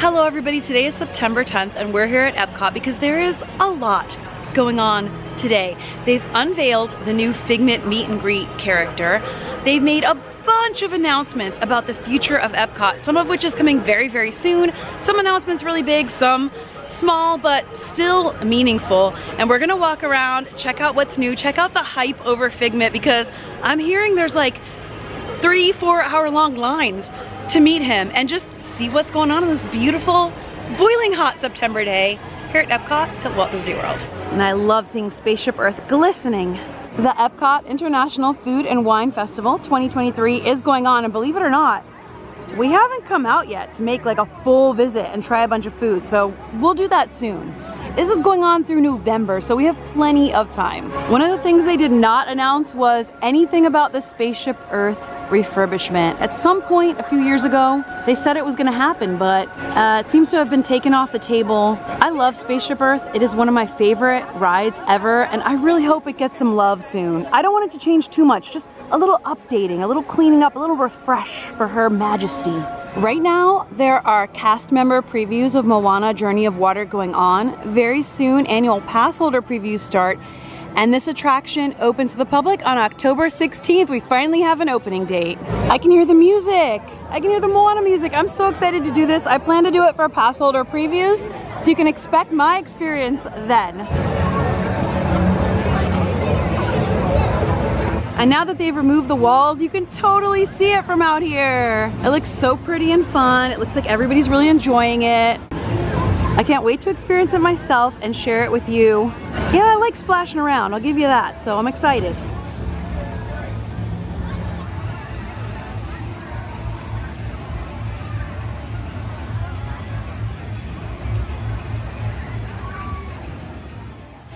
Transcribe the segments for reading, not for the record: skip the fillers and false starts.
Hello everybody, today is September 10th and we're here at EPCOT because there is a lot going on today. They've unveiled the new Figment meet and greet character. They've made a bunch of announcements about the future of EPCOT, some of which is coming very, very soon. Some announcements really big, some small, but still meaningful. And we're gonna walk around, check out what's new, check out the hype over Figment because I'm hearing there's like 3-4 hour long lines to meet him and just see what's going on this beautiful, boiling hot September day here at EPCOT at Walt Disney World. And I love seeing Spaceship Earth glistening. The EPCOT International Food and Wine Festival 2023 is going on, and believe it or not, we haven't come out yet to make like a full visit and try a bunch of food, so we'll do that soon. This is going on through November, so we have plenty of time. One of the things they did not announce was anything about the Spaceship Earth refurbishment. At some point a few years ago, they said it was gonna happen, but it seems to have been taken off the table. I love Spaceship Earth. It is one of my favorite rides ever, and I really hope it gets some love soon. I don't want it to change too much, just a little updating, a little cleaning up, a little refresh for Her Majesty. Right now, there are cast member previews of Moana Journey of Water going on. Very soon, annual pass holder previews start, and this attraction opens to the public on October 16th. We finally have an opening date. I can hear the music. I can hear the Moana music. I'm so excited to do this. I plan to do it for pass holder previews, so you can expect my experience then. And now that they've removed the walls, you can totally see it from out here. It looks so pretty and fun. It looks like everybody's really enjoying it. I can't wait to experience it myself and share it with you. Yeah, I like splashing around, I'll give you that, so I'm excited.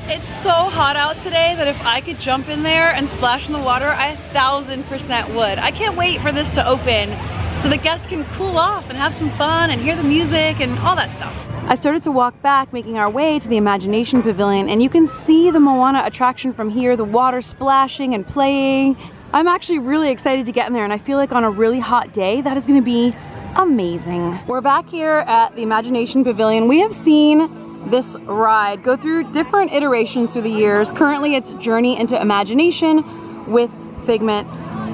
It's so hot out today that if I could jump in there and splash in the water, I 1000% would. I can't wait for this to open so the guests can cool off and have some fun and hear the music and all that stuff. I started to walk back, making our way to the Imagination Pavilion, and you can see the Moana attraction from here, the water splashing and playing. I'm actually really excited to get in there, and I feel like on a really hot day, that is gonna be amazing. We're back here at the Imagination Pavilion. We have seen this ride go through different iterations through the years. Currently it's Journey into Imagination with Figment.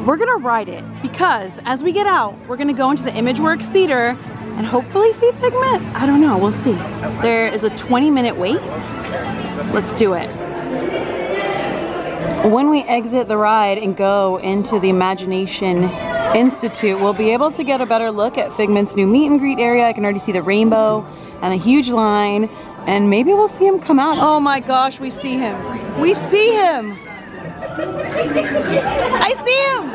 We're gonna ride it because as we get out, we're gonna go into the ImageWorks Theater and hopefully see Figment. I don't know, we'll see. There is a 20-minute wait. Let's do it. When we exit the ride and go into the Imagination Institute, we'll be able to get a better look at Figment's new meet and greet area. I can already see the rainbow and a huge line, and maybe we'll see him come out. Oh my gosh, we see him. We see him. I see him.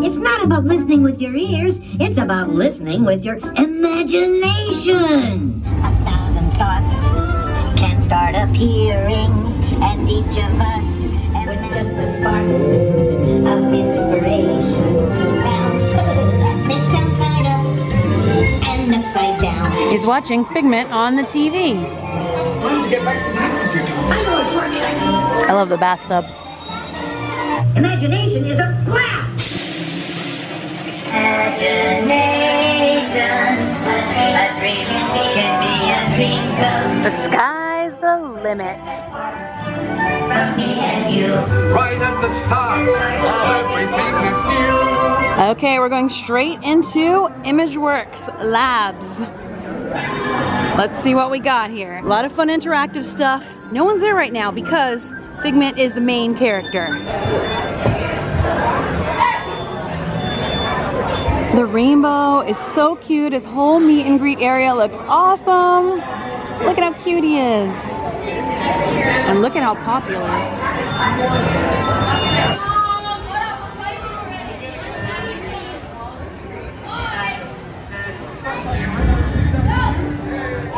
It's not about listening with your ears, it's about listening with your imagination. 1,000 thoughts can start appearing, and each of us, with just a spark of inspiration, it's downside up and upside down. He's watching Figment on the TV. I love the bathtub. Imagination is a blast! Imagination, a dream can be a dream come. The sky's the limit. From me and you. Right at the start of everything that's new. Okay, we're going straight into ImageWorks Labs. Let's see what we got here. A lot of fun interactive stuff. No one's there right now because Figment is the main character. The rainbow is so cute. His whole meet and greet area looks awesome. Look at how cute he is. And look at how popular.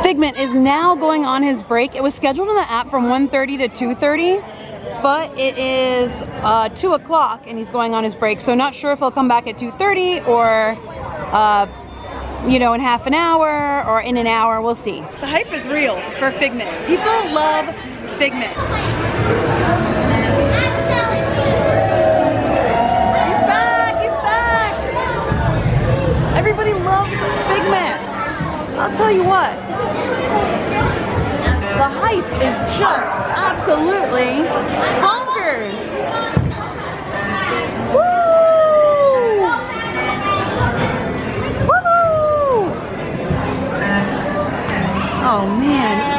Figment is now going on his break. It was scheduled on the app from 1:30 to 2:30, but it is 2 o'clock and he's going on his break. So not sure if he'll come back at 2:30 or you know, in half an hour or in an hour. We'll see. The hype is real for Figment. People love Figment. absolutely bonkers. Woo! Woo! Oh man.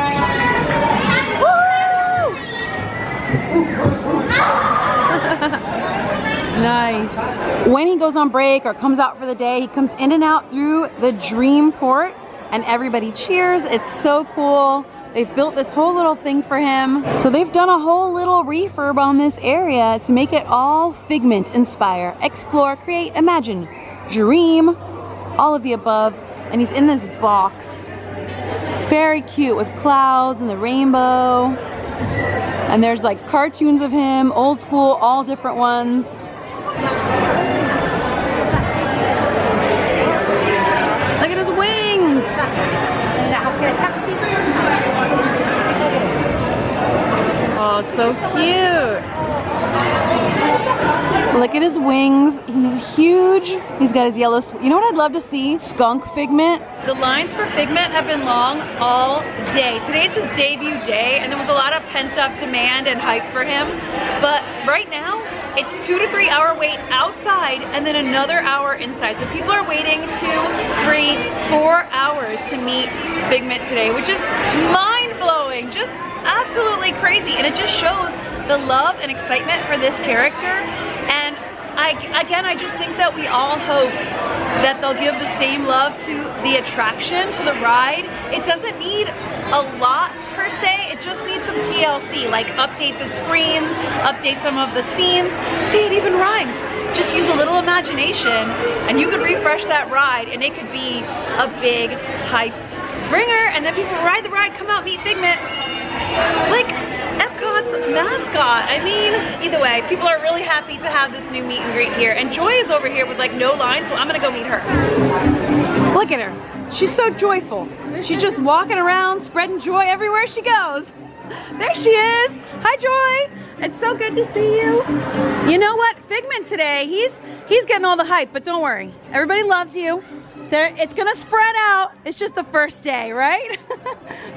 Nice. When he goes on break or comes out for the day, he comes in and out through the Dream Port and everybody cheers. It's so cool. They've built this whole little thing for him. So they've done a whole little refurb on this area to make it all Figment inspire, explore, create, imagine, dream, all of the above. And he's in this box. Very cute with clouds and the rainbow. And there's like cartoons of him, old school, all different ones. Look at his wings! Oh, so cute! Look at his wings. He's huge. He's got his yellow. You know what I'd love to see? Skunk Figment. The lines for Figment have been long all day. Today's his debut day, and there was a lot of pent-up demand and hype for him. But right now, it's 2 to 3 hour wait outside and then another hour inside. So people are waiting 2, 3, 4 hours to meet Figment today, which is mind-blowing, just absolutely crazy. And it just shows the love and excitement for this character. And I just think that we all hope that they'll give the same love to the attraction, to the ride. It doesn't need a lot per se, it just needs some TLC, like update the screens, update some of the scenes. See, it even rhymes. Just use a little imagination and you could refresh that ride and it could be a big hype bringer, and then people ride the ride, come out, meet Figment. Like Epcot's mascot. I mean, either way, people are really happy to have this new meet and greet here. And Joy is over here with like no line, so I'm gonna go meet her. Look at her. She's so joyful. She's just walking around, spreading joy everywhere she goes. There she is. Hi, Joy. It's so good to see you. You know what? Figment today, he's getting all the hype, but don't worry. Everybody loves you. It's gonna spread out. It's just the first day, right?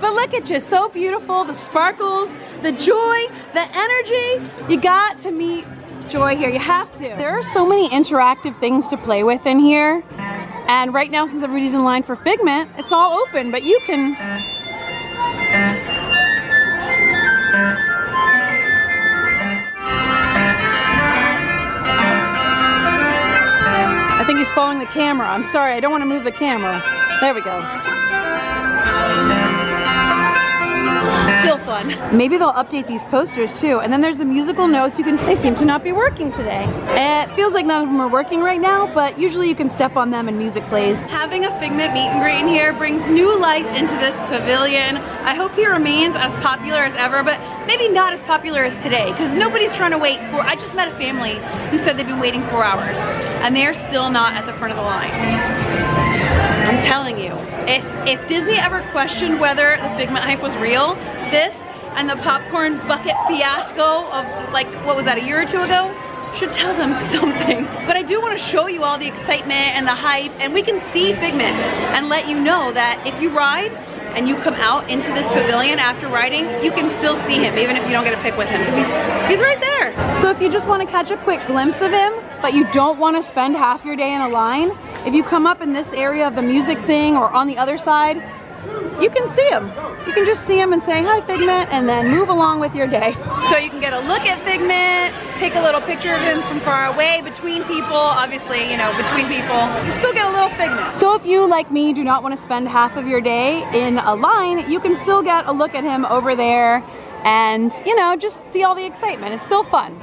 But look at you, so beautiful. The sparkles, the joy, the energy. You got to meet Joy here, you have to. There are so many interactive things to play with in here. And right now, since everybody's in line for Figment, it's all open, but you can... I think he's following the camera. I'm sorry, I don't want to move the camera. There we go. Still fun. Maybe they'll update these posters too. And then there's the musical notes. They seem to not be working today. It feels like none of them are working right now, but usually you can step on them and music plays. Having a Figment meet and greet in here brings new life into this pavilion. I hope he remains as popular as ever, but maybe not as popular as today, because nobody's trying to wait for... I just met a family who said they've been waiting 4 hours, and they're still not at the front of the line. I'm telling you, if Disney ever questioned whether the Figment hype was real, this and the popcorn bucket fiasco of like, what was that, a year or two ago, should tell them something. But I do want to show you all the excitement and the hype, and we can see Figment and let you know that if you ride and you come out into this pavilion after riding, you can still see him, even if you don't get a pic with him, because he's right there. So if you just want to catch a quick glimpse of him, but you don't want to spend half your day in a line, if you come up in this area of the music thing or on the other side, you can see him. You can just see him and say, hi Figment, and then move along with your day. So you can get a look at Figment, take a little picture of him from far away, between people, obviously, you know, between people. You still get a little Figment. So if you, like me, do not want to spend half of your day in a line, you can still get a look at him over there and, you know, just see all the excitement. It's still fun.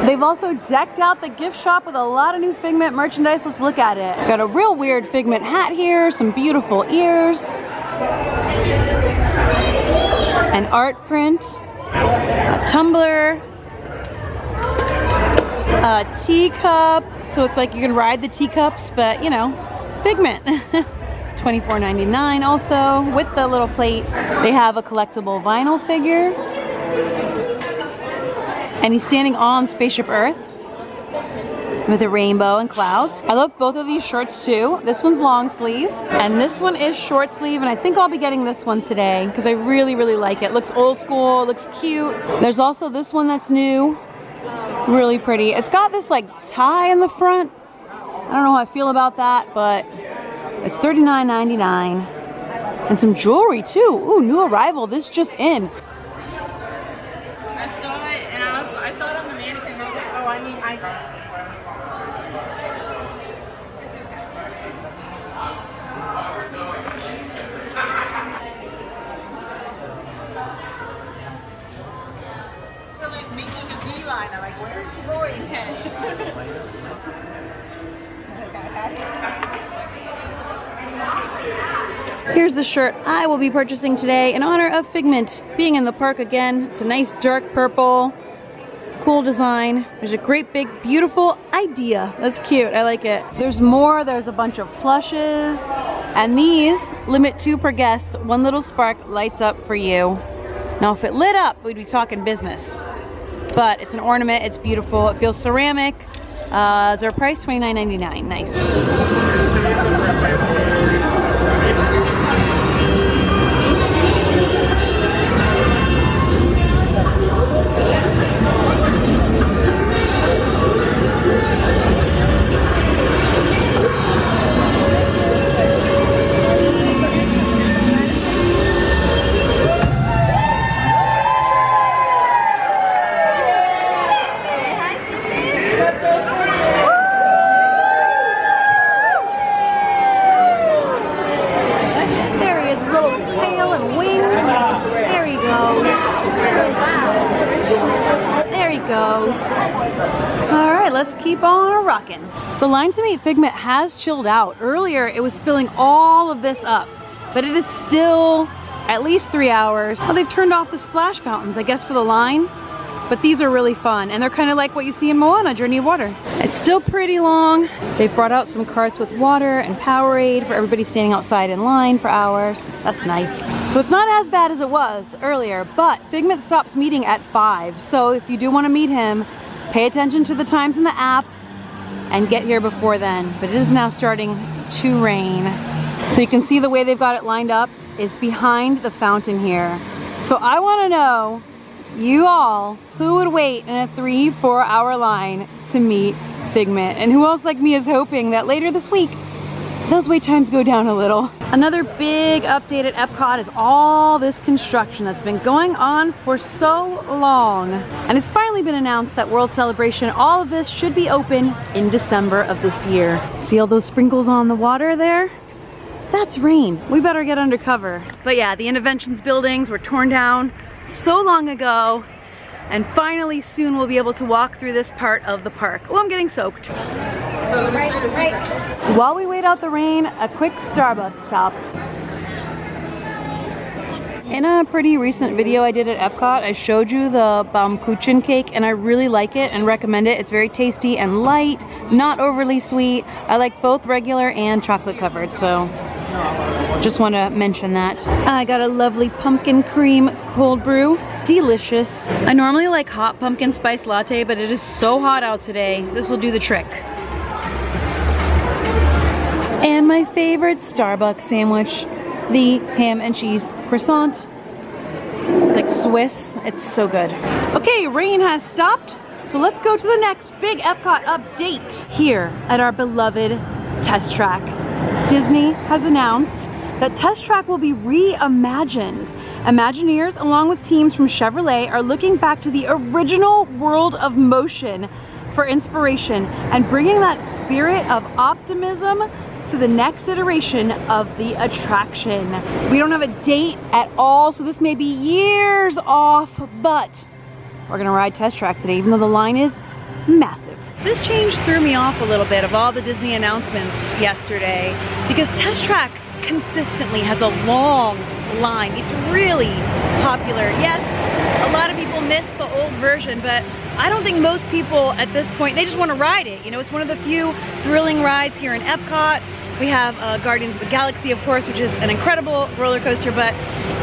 They've also decked out the gift shop with a lot of new Figment merchandise. Let's look at it. Got a real weird Figment hat here, some beautiful ears, an art print, a tumbler, a teacup. So it's like you can ride the teacups, but you know, Figment. $24.99 also with the little plate. They have a collectible vinyl figure. And he's standing on Spaceship Earth. with a rainbow and clouds. I love both of these shirts too. This one's long sleeve and this one is short sleeve, and I think I'll be getting this one today because I really, really like it. Looks old school, looks cute. There's also this one that's new. Really pretty. It's got this like tie in the front. I don't know how I feel about that, but it's $39.99. And some jewelry too. Ooh, new arrival. This just in. I saw it and I saw it on the mannequin and I was like, oh, We're like making a beeline. I'm like, where is he going? Here's the shirt I will be purchasing today in honor of Figment being in the park again. It's a nice dark purple, cool design. There's a great big beautiful idea. That's cute, I like it. There's more, there's a bunch of plushes, and these limit 2 per guest. One little spark lights up for you. Now if it lit up, we'd be talking business. But it's an ornament, it's beautiful, it feels ceramic. Is there a price? $29.99, nice. Let's keep on rocking. The line to meet Figment has chilled out. Earlier, it was filling all of this up, but it is still at least 3 hours. Oh, they've turned off the splash fountains, I guess, for the line, but these are really fun, and they're kind of like what you see in Moana Journey of Water. It's still pretty long. They've brought out some carts with water and Powerade for everybody standing outside in line for hours. That's nice. So it's not as bad as it was earlier, but Figment stops meeting at 5, so if you do want to meet him, pay attention to the times in the app and get here before then. But it is now starting to rain. So you can see the way they've got it lined up is behind the fountain here. So I want to know, you all, who would wait in a 3-4 hour line to meet Figment? And who else like me is hoping that later this week, those wait times go down a little. Another big update at EPCOT is all this construction that's been going on for so long. And it's finally been announced that World Celebration, all of this should be open in December of this year. See all those sprinkles on the water there? That's rain. We better get under cover. But yeah, the Interventions buildings were torn down so long ago, and finally soon we'll be able to walk through this part of the park. Oh, I'm getting soaked. While we wait out the rain, a quick Starbucks stop. In a pretty recent video I did at EPCOT, I showed you the Baumkuchen cake, and I really like it and recommend it. It's very tasty and light, not overly sweet. I like both regular and chocolate covered, so just want to mention that. I got a lovely pumpkin cream cold brew. Delicious. I normally like hot pumpkin spice latte, but it is so hot out today. This will do the trick. And my favorite Starbucks sandwich, the ham and cheese croissant. It's like Swiss, it's so good. Okay, rain has stopped, so let's go to the next big EPCOT update here at our beloved Test Track. Disney has announced that Test Track will be reimagined. Imagineers, along with teams from Chevrolet, are looking back to the original world of motion for inspiration and bringing that spirit of optimism to the next iteration of the attraction. We don't have a date at all, so this may be years off, but we're gonna ride Test Track today, even though the line is massive. This change threw me off a little bit of all the Disney announcements yesterday, because Test Track consistently has a long line. It's really popular. Yes, a lot of people miss the old version, but I don't think most people at this point, they just want to ride it. You know, it's one of the few thrilling rides here in EPCOT. We have Guardians of the Galaxy, of course, which is an incredible roller coaster, but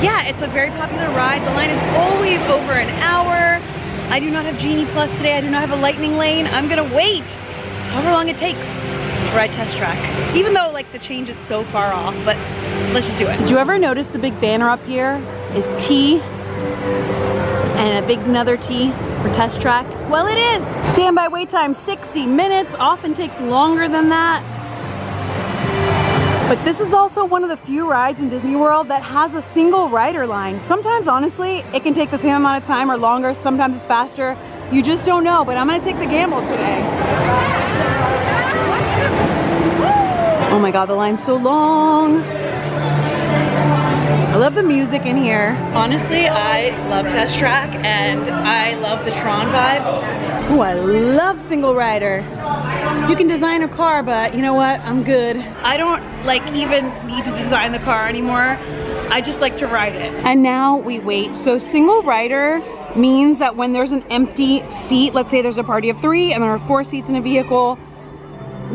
yeah, it's a very popular ride. The line is always over an hour. I do not have Genie Plus today. I do not have a lightning lane. I'm gonna wait however long it takes to ride Test Track. Even though like the change is so far off, but let's just do it. Did you ever notice the big banner up here is T and a big another T for Test Track? Well, it is. Standby wait time 60 minutes, often takes longer than that. But this is also one of the few rides in Disney World that has a single rider line. Sometimes, honestly, it can take the same amount of time or longer. Sometimes it's faster. You just don't know, but I'm gonna take the gamble today. Oh my God, the line's so long. I love the music in here. Honestly, I love Test Track and I love the Tron vibes. Oh, I love single rider. You can design a car, but you know what? I'm good. I don't like even need to design the car anymore. I just like to ride it. And now we wait. So single rider means that when there's an empty seat, let's say there's a party of 3 and there are 4 seats in a vehicle,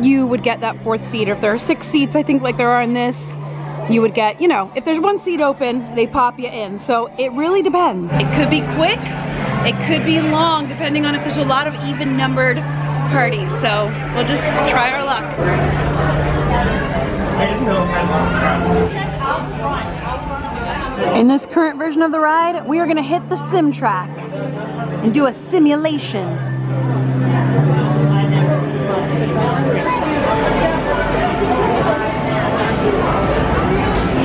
you would get that 4th seat. Or if there are 6 seats, I think like there are in this, you would get, you know, if there's 1 seat open, they pop you in. So it really depends. It could be quick, it could be long, depending on if there's a lot of even numbered parties. So we'll just try our luck. In this current version of the ride, we are gonna hit the sim track and do a simulation.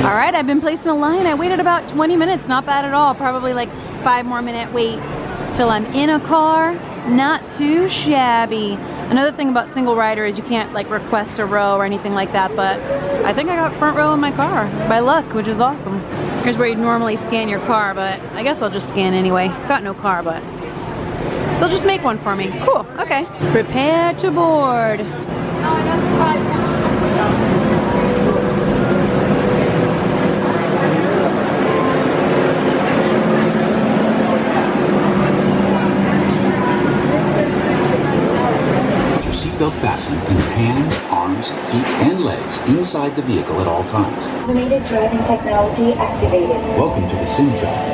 All right, I've been placed in a line. I waited about 20 minutes, not bad at all. Probably like 5 more minute wait till I'm in a car. Not too shabby. Another thing about single rider is you can't like request a row or anything like that, but I think I got front row in my car by luck, which is awesome. Here's where you normally scan your car, but I guess I'll just scan anyway. Got no car, but they'll just make one for me. Cool, okay. Prepare to board. Seatbelt fastened and your hands, arms, feet, and legs inside the vehicle at all times. Automated driving technology activated. Welcome to the sim track.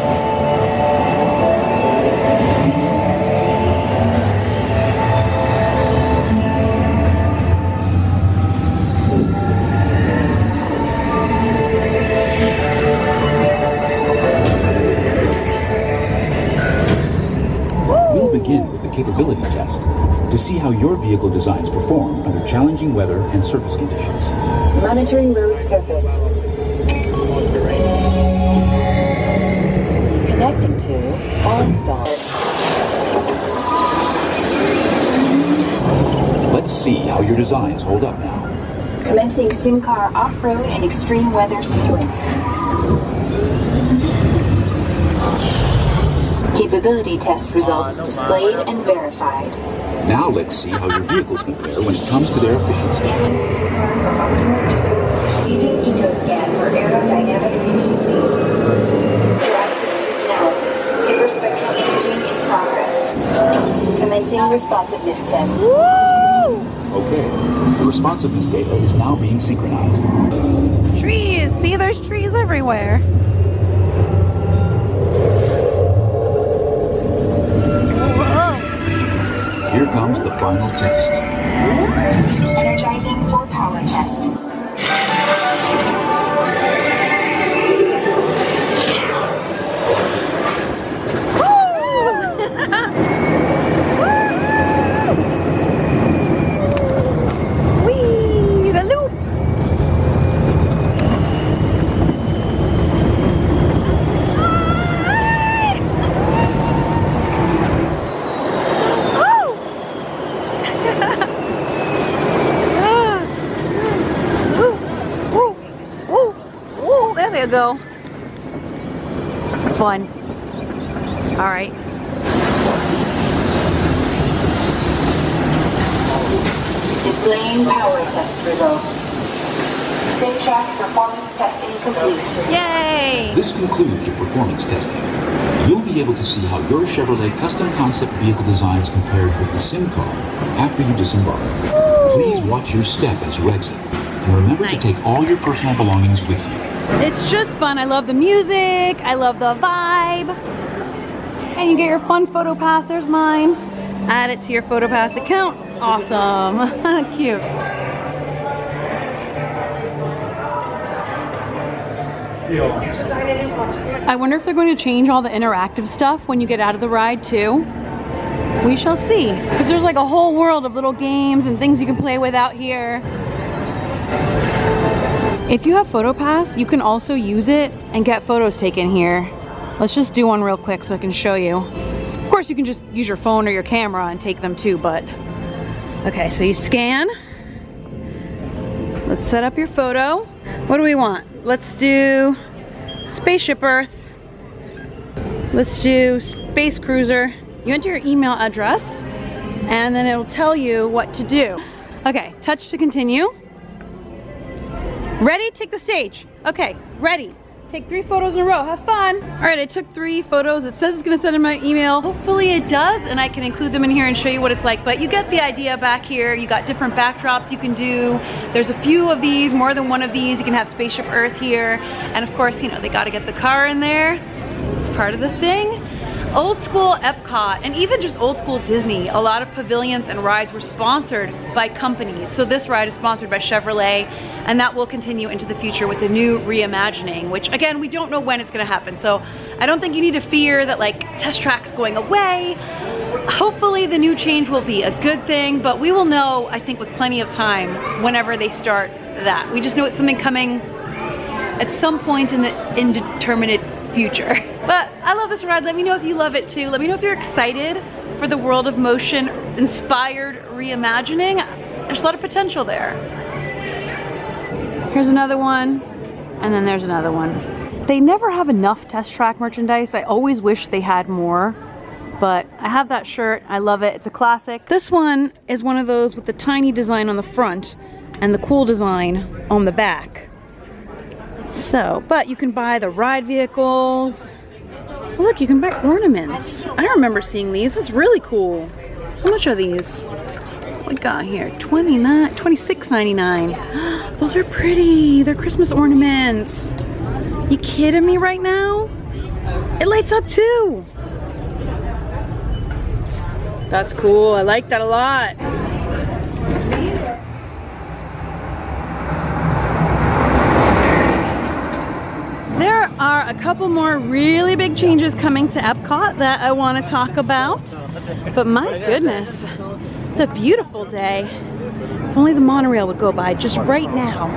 We'll begin with the capability test to see how your vehicle designs perform under challenging weather and surface conditions. Monitoring road surface. Connecting to on-stop. Let's see how your designs hold up now. Commencing sim car off-road and extreme weather sequence. Capability test results displayed and verified. Now let's see how your vehicles compare when it comes to their efficiency. Using EcoScan for aerodynamic efficiency. Drive systems analysis. Hyperspectral imaging in progress. Commencing responsiveness test. Woo! Okay, the responsiveness data is now being synchronized. Trees! See, there's trees everywhere. Here comes the final test. Energizing for power test. Whee! The loop! There you go. Fun. All right. Displaying power test results. Sim track performance testing complete. Yay! This concludes your performance testing. You'll be able to see how your Chevrolet custom concept vehicle designs compared with the sim car after you disembark. Please watch your step as you exit. And remember to take all your personal belongings with you. It's just fun. I love the music. I love the vibe. And you get your fun photo pass. There's mine. Add it to your photo pass account. awesome. Cute. I wonder if they're going to change all the interactive stuff when you get out of the ride too. We shall see. Because there's like a whole world of little games and things you can play with out here. If you have PhotoPass, you can also use it and get photos taken here. Let's just do one real quick so I can show you. Of course, you can just use your phone or your camera and take them too, but... Okay, so you scan. Let's set up your photo. What do we want? Let's do Spaceship Earth. Let's do Space Cruiser. You enter your email address and then it'll tell you what to do. Okay, touch to continue. Ready? Take the stage. Okay, ready. Take 3 photos in a row. Have fun. All right, I took 3 photos. It says it's gonna send in my email. Hopefully it does, and I can include them in here and show you what it's like. But you get the idea back here. You got different backdrops you can do. There's a few of these, more than one of these. You can have Spaceship Earth here. And of course, you know, they gotta get the car in there. It's part of the thing. Old school EPCOT, and even just old school Disney, a lot of pavilions and rides were sponsored by companies. So this ride is sponsored by Chevrolet, and that will continue into the future with the new reimagining, which again, we don't know when it's gonna happen. So I don't think you need to fear that like Test Track's going away. Hopefully the new change will be a good thing, but we will know, I think, with plenty of time whenever they start that. We just know it's something coming at some point in the indeterminate future. But I love this ride. Let me know if you love it too. Let me know if you're excited for the World of Motion inspired reimagining. There's a lot of potential there. Here's another one, and then there's another one. They never have enough Test Track merchandise. I always wish they had more, but I have that shirt. I love it. It's a classic. This one is one of those with the tiny design on the front and the cool design on the back. So, but you can buy the ride vehicles. Oh, look, you can buy ornaments. I remember seeing these. That's really cool. How much are these? What we got here? $26.99. Those are pretty. They're Christmas ornaments. You kidding me right now? It lights up too. That's cool. I like that a lot. There are a couple more really big changes coming to EPCOT that I want to talk about. But my goodness, it's a beautiful day. If only the monorail would go by just right now.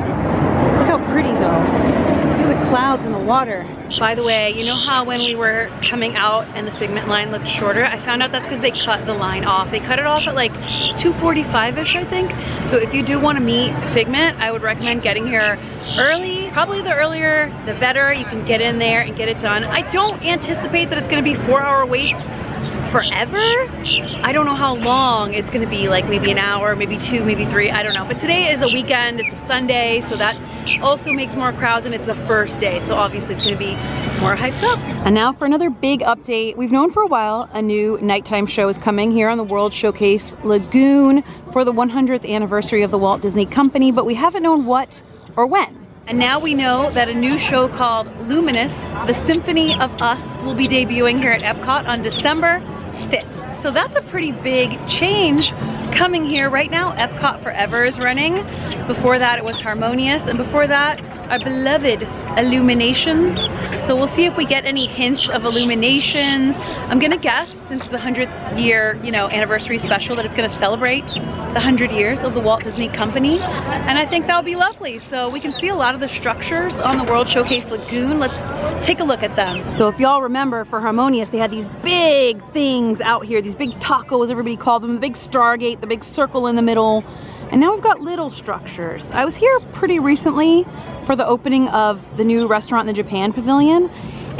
Look how pretty though. Look at the clouds and the water. By the way, you know how when we were coming out and the Figment line looked shorter? I found out that's because they cut the line off. They cut it off at like 2:45-ish, I think. So if you do want to meet Figment, I would recommend getting here early. Probably the earlier, the better. You can get in there and get it done. I don't anticipate that it's going to be 4-hour waits forever. I don't know how long it's going to be, like maybe an hour, maybe 2, maybe 3, I don't know. But today is a weekend, it's a Sunday, so that also makes more crowds, and it's the first day, so obviously it's going to be more hyped up. And now for another big update. We've known for a while a new nighttime show is coming here on the World Showcase Lagoon for the 100th anniversary of the Walt Disney Company, but we haven't known what or when. And now we know that a new show called Luminous, the Symphony of Us, will be debuting here at EPCOT on December 5th. So that's a pretty big change coming here. Right now, EPCOT Forever is running. Before that, it was Harmonious. And before that, our beloved Illuminations. So we'll see if we get any hints of Illuminations. I'm gonna guess, since it's the 100th year, you know, anniversary special, that it's gonna celebrate the 100 years of the Walt Disney Company. And I think that'll be lovely. So we can see a lot of the structures on the World Showcase Lagoon. Let's take a look at them. So if y'all remember, for Harmonious, they had these big things out here, these big tacos, everybody called them, the big Stargate, the big circle in the middle. And now we've got little structures. I was here pretty recently for the opening of the new restaurant in the Japan Pavilion,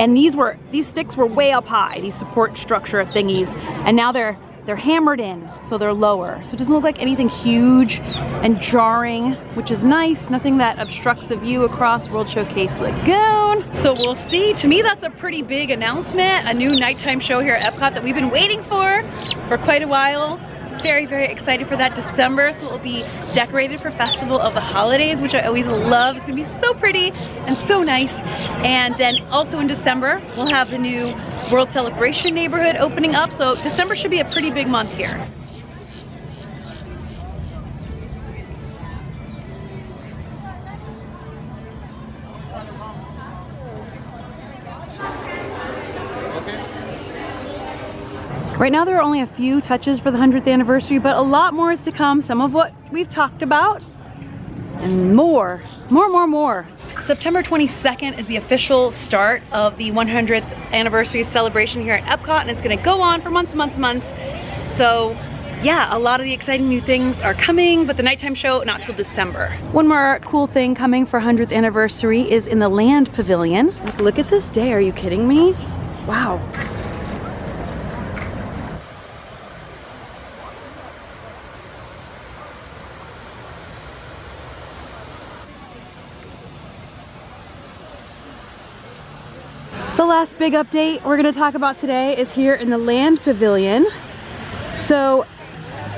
and these sticks were way up high, these support structure thingies, and now they're hammered in, so they're lower. So it doesn't look like anything huge and jarring, which is nice. Nothing that obstructs the view across World Showcase Lagoon. So we'll see. To me, that's a pretty big announcement. A new nighttime show here at EPCOT that we've been waiting for quite a while. Very, very excited for that. December, so it'll be decorated for Festival of the Holidays, which I always love. It's gonna be so pretty and so nice. And then also in December, we'll have the new World Celebration neighborhood opening up. So December should be a pretty big month here. Right now there are only a few touches for the 100th anniversary, but a lot more is to come. Some of what we've talked about and more. September 22nd is the official start of the 100th anniversary celebration here at Epcot, and it's gonna go on for months. So yeah, a lot of the exciting new things are coming, but the nighttime show not till December. One more cool thing coming for 100th anniversary is in the Land Pavilion. Look at this day, are you kidding me? Wow. The last big update we're gonna talk about today is here in the Land Pavilion. So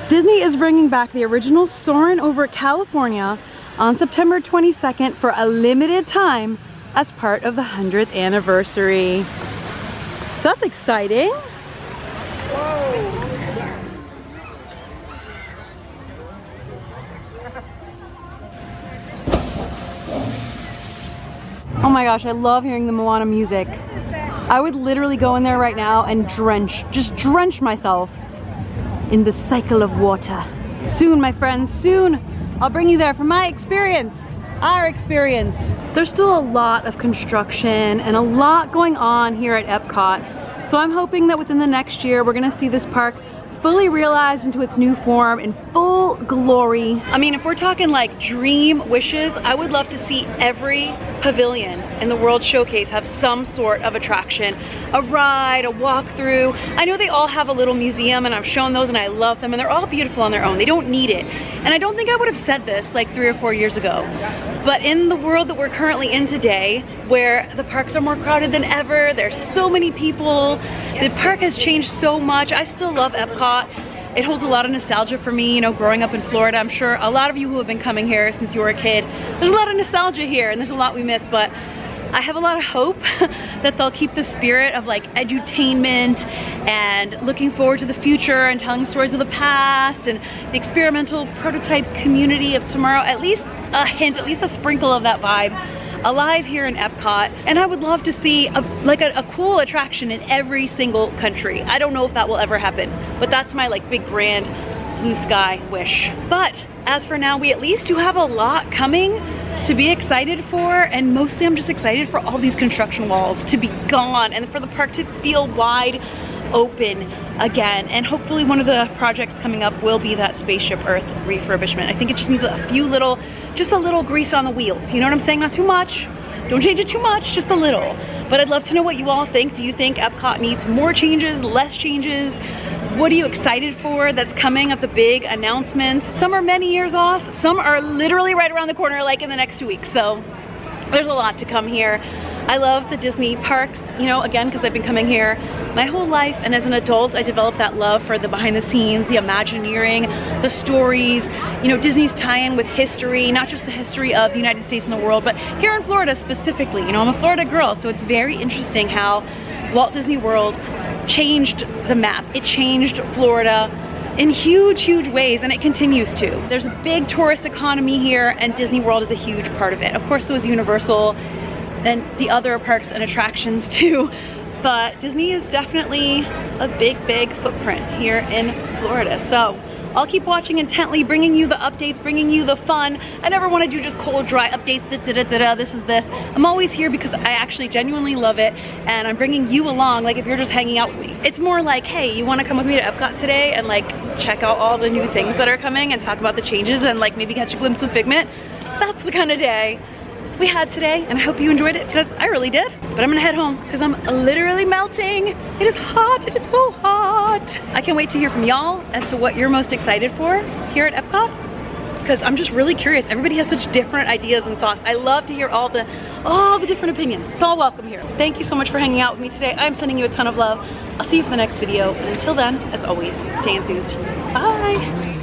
Disney is bringing back the original Soarin' over California on September 22nd for a limited time as part of the 100th anniversary. So that's exciting. Oh my gosh, I love hearing the Moana music. I would literally go in there right now and just drench myself in the cycle of water. Soon, my friends, soon I'll bring you there from my experience, our experience. There's still a lot of construction and a lot going on here at Epcot. So I'm hoping that within the next year, we're gonna see this park fully realized into its new form in full glory. I mean, if we're talking like dream wishes, I would love to see every pavilion in the World Showcase have some sort of attraction, a ride, a walkthrough. I know they all have a little museum, and I've shown those and I love them, and they're all beautiful on their own. They don't need it. And I don't think I would have said this like 3 or 4 years ago. But in the world that we're currently in today, where the parks are more crowded than ever, there's so many people, the park has changed so much. I still love Epcot. It holds a lot of nostalgia for me, you know, growing up in Florida. I'm sure a lot of you who have been coming here since you were a kid, there's a lot of nostalgia here and there's a lot we miss, but I have a lot of hope that they'll keep the spirit of like edutainment and looking forward to the future and telling stories of the past and the experimental prototype community of tomorrow. At least a hint, at least a sprinkle of that vibe alive here in Epcot. And I would love to see a cool attraction in every single country. I don't know if that will ever happen, but that's my like big grand blue sky wish. But as for now, we at least do have a lot coming to be excited for, and mostly I'm just excited for all these construction walls to be gone and for the park to feel wide open again. And hopefully one of the projects coming up will be that Spaceship Earth refurbishment. I think it just needs just a little grease on the wheels. You know what I'm saying? Not too much. Don't change it too much, just a little. But I'd love to know what you all think. Do you think Epcot needs more changes, less changes? What are you excited for that's coming of the big announcements? Some are many years off, some are literally right around the corner, like in the next 2 weeks. So there's a lot to come here. I love the Disney parks, you know, again, because I've been coming here my whole life, and as an adult, I developed that love for the behind the scenes, the Imagineering, the stories, you know, Disney's tie-in with history, not just the history of the United States and the world, but here in Florida specifically. You know, I'm a Florida girl, so it's very interesting how Walt Disney World changed the map. It changed Florida in huge ways, and it continues to. There's a big tourist economy here, and Disney World is a huge part of it. Of course, so is Universal and the other parks and attractions too. But Disney is definitely a big footprint here in Florida. So I'll keep watching intently, bringing you the updates, bringing you the fun. I never want to do just cold, dry updates, this is this. I'm always here because I actually genuinely love it, and I'm bringing you along, like if you're just hanging out with me. It's more like, hey, you want to come with me to Epcot today and like check out all the new things that are coming and talk about the changes and like maybe catch a glimpse of Figment? That's the kind of day we had today, and I hope you enjoyed it because I really did. But I'm gonna head home because I'm literally melting. It is hot, it is so hot. I can't wait to hear from y'all as to what you're most excited for here at Epcot, because I'm just really curious. Everybody has such different ideas and thoughts. I love to hear all the different opinions. It's all welcome here. Thank you so much for hanging out with me today. I'm sending you a ton of love. I'll see you for the next video, and until then, as always, stay enthused. Bye.